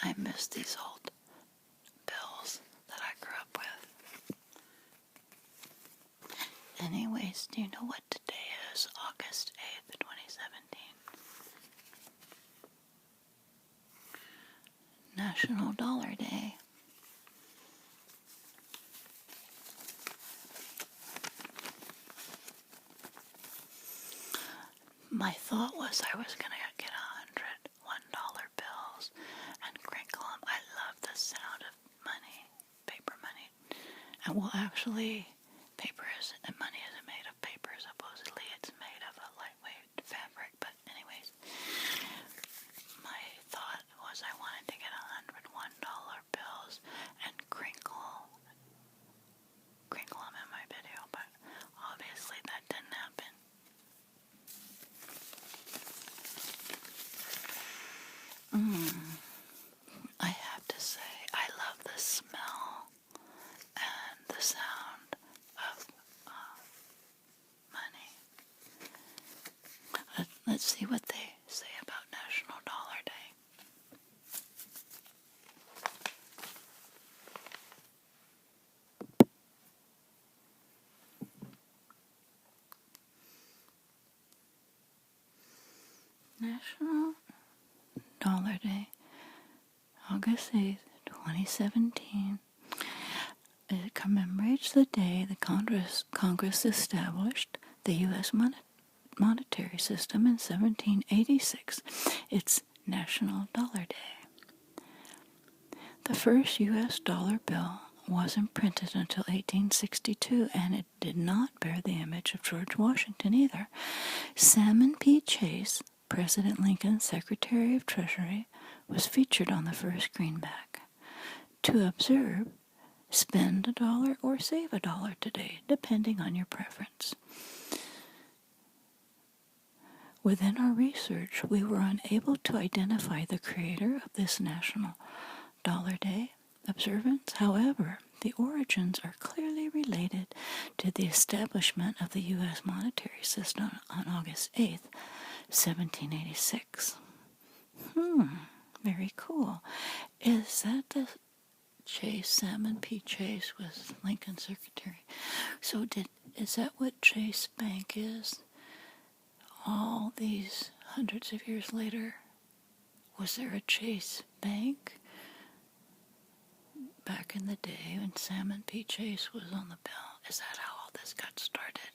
I miss these old bills that I grew up with. Anyways, do you know what today is? August 8th, 2017. National Dollar Day. My thought was I was going to get 100 $1 bills and crinkle them. I love the sound of money, paper money. And well, actually, money isn't made of paper. Supposedly, it's made of a lightweight fabric. But anyways, my thought was I wanted to get 100 $1 bills and crinkle them in my video. But obviously, that didn't happen. I have to say, I love the smell and the sound of money. Let's see what they say about National Dollar Day. National Dollar Day, August 8th, 2017. It commemorates the day the Congress established the U.S. monetary system in 1786. It's National Dollar Day. The first U.S. dollar bill wasn't printed until 1862, and it did not bear the image of George Washington either. Salmon P. Chase, President Lincoln's Secretary of Treasury, was featured on the first greenback. To observe, spend $1 or save $1 today, depending on your preference. Within our research, we were unable to identify the creator of this National Dollar Day observance. However, the origins are clearly related to the establishment of the U.S. monetary system on August 8th, 1786. Very cool. Is that the Chase, Salmon P. Chase was Lincoln's secretary? So is that what Chase Bank is? All these hundreds of years later, was there a Chase Bank back in the day when Salmon P. Chase was on the bill? Is that how all this got started?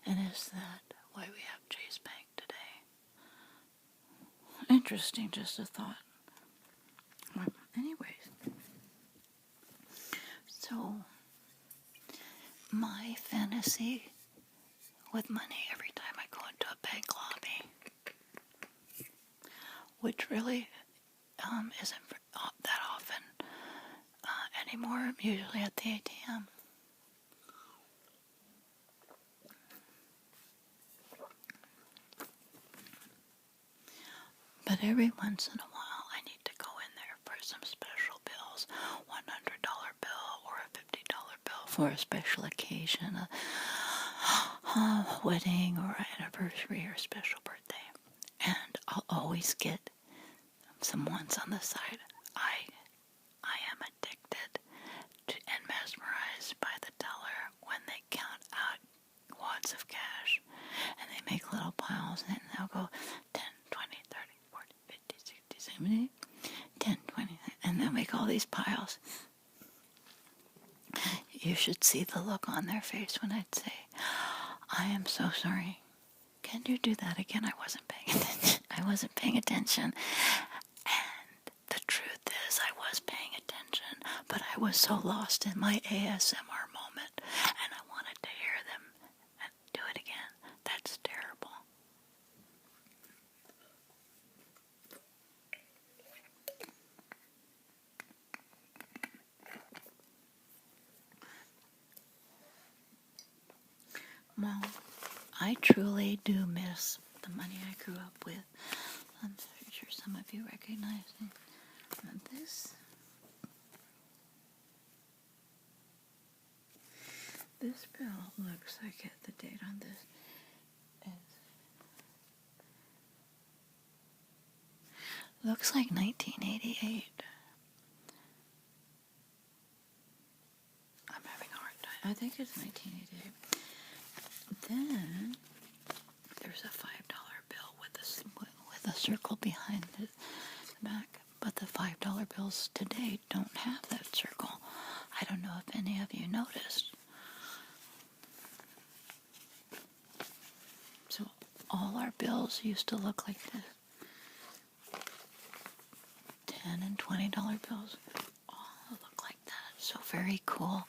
And is that why we have Chase Bank today? Interesting, just a thought. Well, anyways, so my fantasy with money every time I go into a bank lobby, which really isn't that often anymore. I'm usually at the ATM. But every once in a while, I need to go in there for some special bills, $100 bill or a $50 bill for a special occasion, a wedding or an anniversary or a special birthday. And I'll always get some ones on the side. I am addicted to and mesmerized by the teller when they count out wads of cash and they make little piles and they'll go 10, 20, 30, 40, 50, 60, 70, 10, 20, and they'll make all these piles. You should see the look on their face when I'd say, I am so sorry. Can you do that again? I wasn't paying attention. And the truth is, I was paying attention, but I was so lost in my ASMR moment, and I wanted to hear them and do it again. That's terrible. Well, I truly do miss the money I grew up with. I'm sure some of you recognize it. And this bill looks like it. The date on this looks like 1988. I think it's 1988. Then there's a $5 bill with a circle behind the back. But the $5 bills today don't have that circle. I don't know if any of you noticed. So all our bills used to look like this. $10 and $20 bills all look like that. So very cool.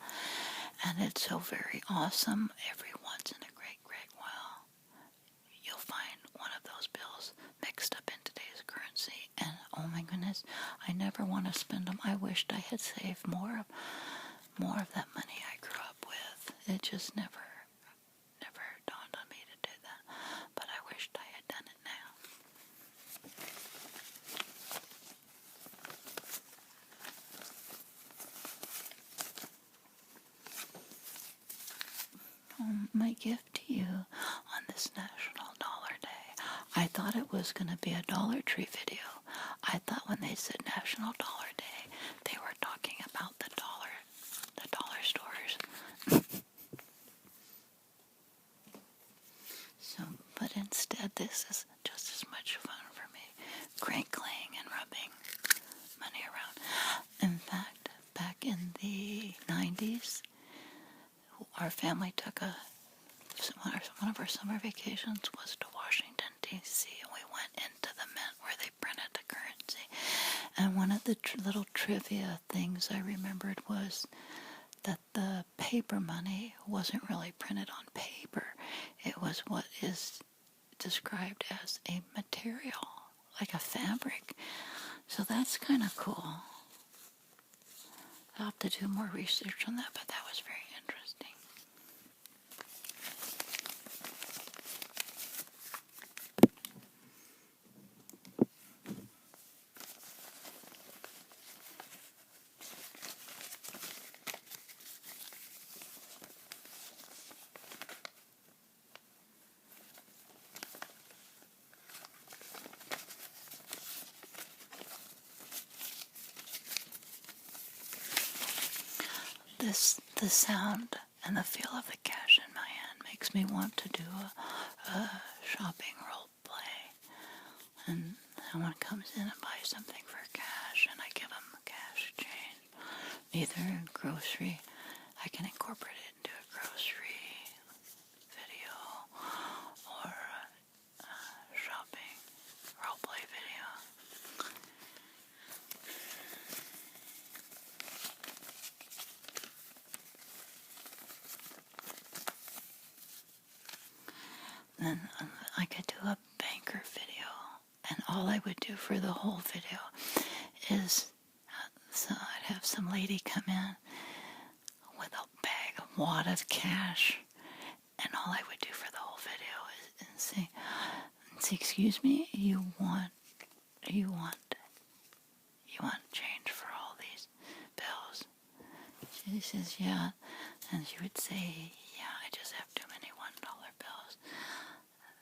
And it's so very awesome. Every once in a great while, you'll find one of those bills mixed up in today's currency. And oh my goodness, I never want to spend them. I wished I had saved more of that money I grew up with. It just never dawned on me to do that. But I wished I had done it now. My gift to you on this National Dollar Day. I thought it was going to be a Dollar Tree video. I thought when they said National Dollar Day, they were talking about the dollar stores. So, but instead, this is just as much fun for me, crinkling and rubbing money around. In fact, back in the 90s, our family took one of our summer vacations was to Washington, D.C., and we went into the mint where they printed the currency. And one of the little trivia things I remembered was that the paper money wasn't really printed on paper. It was what is described as a material, like a fabric. So that's kind of cool. I'll have to do more research on that, but that was very interesting. The sound and the feel of the cash in my hand makes me want to do a shopping role play. And someone comes in and buys something for cash, and I give them cash change. Either grocery, I can incorporate it into a grocery video, or a shopping role play video. Then I could do a banker video, and all I would do for the whole video is, so I'd have some lady come in with a wad of cash, and all I would do for the whole video is say, excuse me, you want change for all these bills? She says, yeah, and she would say, yeah, I just have too many $1 bills.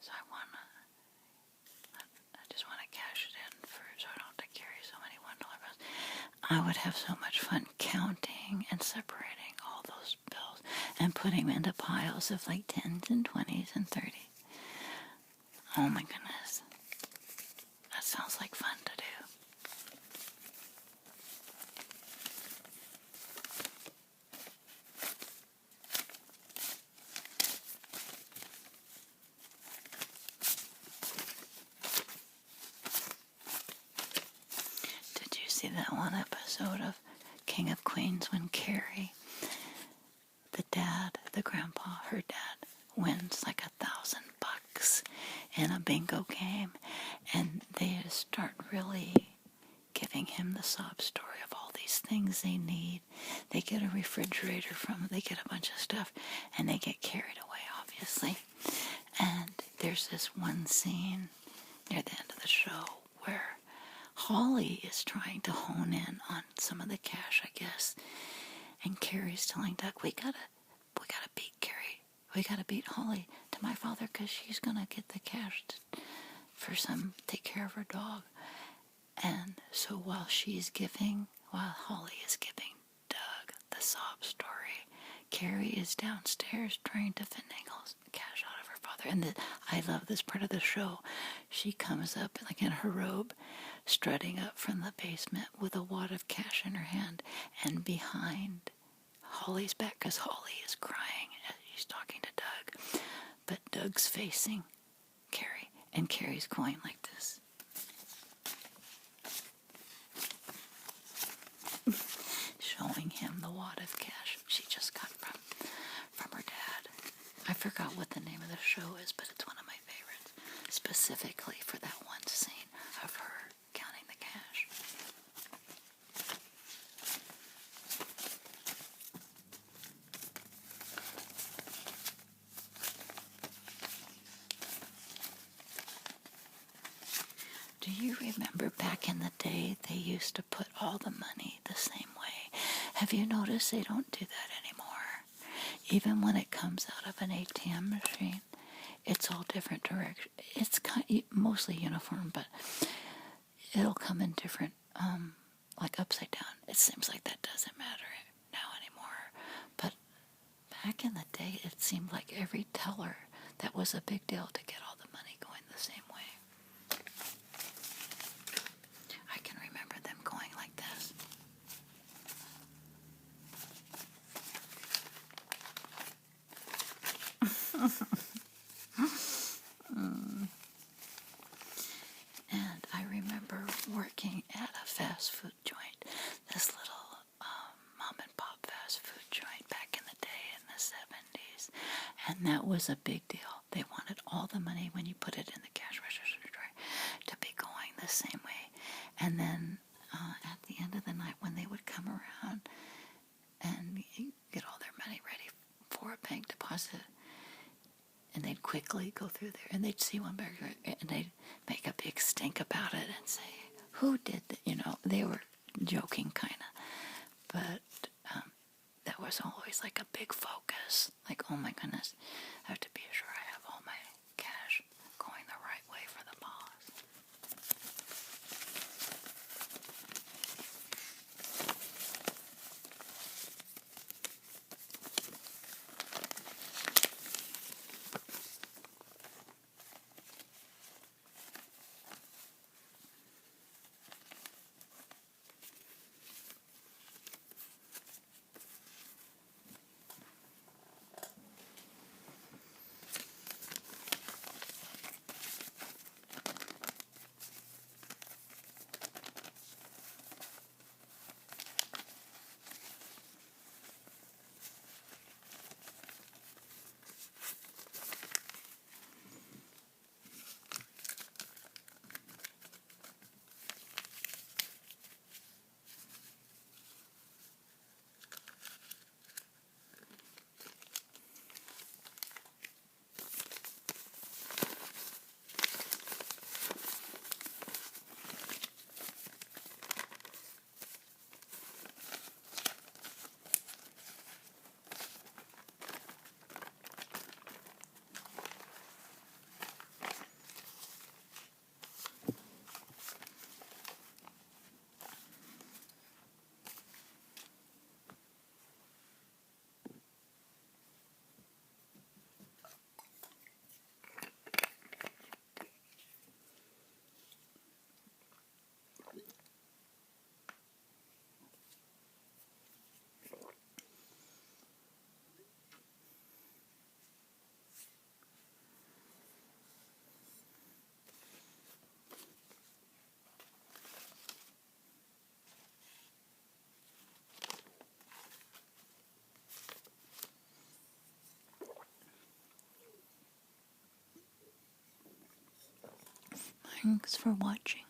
So I just want to cash it in so I don't have to carry so many $1 bills. I would have so much fun counting and separating all those bills and putting them into piles of like 10s and 20s and 30s. Oh my goodness. That sounds like fun to do. See that one episode of King of Queens when Carrie, the grandpa, her dad, wins like $1,000 in a bingo game, and they start really giving him the sob story of all these things they need. They get a refrigerator they get a bunch of stuff, and they get carried away, obviously. And there's this one scene near the end of the show where Holly is trying to hone in on some of the cash, I guess. And Carrie's telling Doug, we gotta beat Carrie. We gotta beat Holly to my father because she's gonna get the cash for take care of her dog. And so while Holly is giving Doug the sob story, Carrie is downstairs trying to finagle cash out of her father. And I love this part of the show. She comes up like in her robe, strutting up from the basement with a wad of cash in her hand. And behind, Holly's back because Holly is crying as she's talking to Doug. But Doug's facing Carrie, and Carrie's going like this. Showing him the wad of cash she just got from her dad. I forgot what the name of the show is, but it's one of my favorites, specifically for that one scene of her counting the cash. Do you remember back in the day they used to put all the money the same way? Have you noticed they don't do that anymore? Even when it comes out of an ATM machine, it's all different direction. It's mostly uniform, but it'll come in different, like upside down. It seems like that doesn't matter now anymore. But back in the day, it seemed like every teller, that was a big deal to get all the money going the same way. I can remember them going like this. And I remember working at a fast food joint, this little mom and pop fast food joint back in the day in the 70s. And that was a big deal. They wanted all the money when you put it in the cash register tray to be going the same way. And then at the end of the night when they would come around and get all their money ready for a bank deposit, and they'd quickly go through there, and they'd see one burger, and they'd make a big stink about it and say, who did that? You know, they were joking kind of, but that was always like a big focus. Like, oh my goodness, I have to be sure I have all my cash going the right way for the boss. Thanks for watching.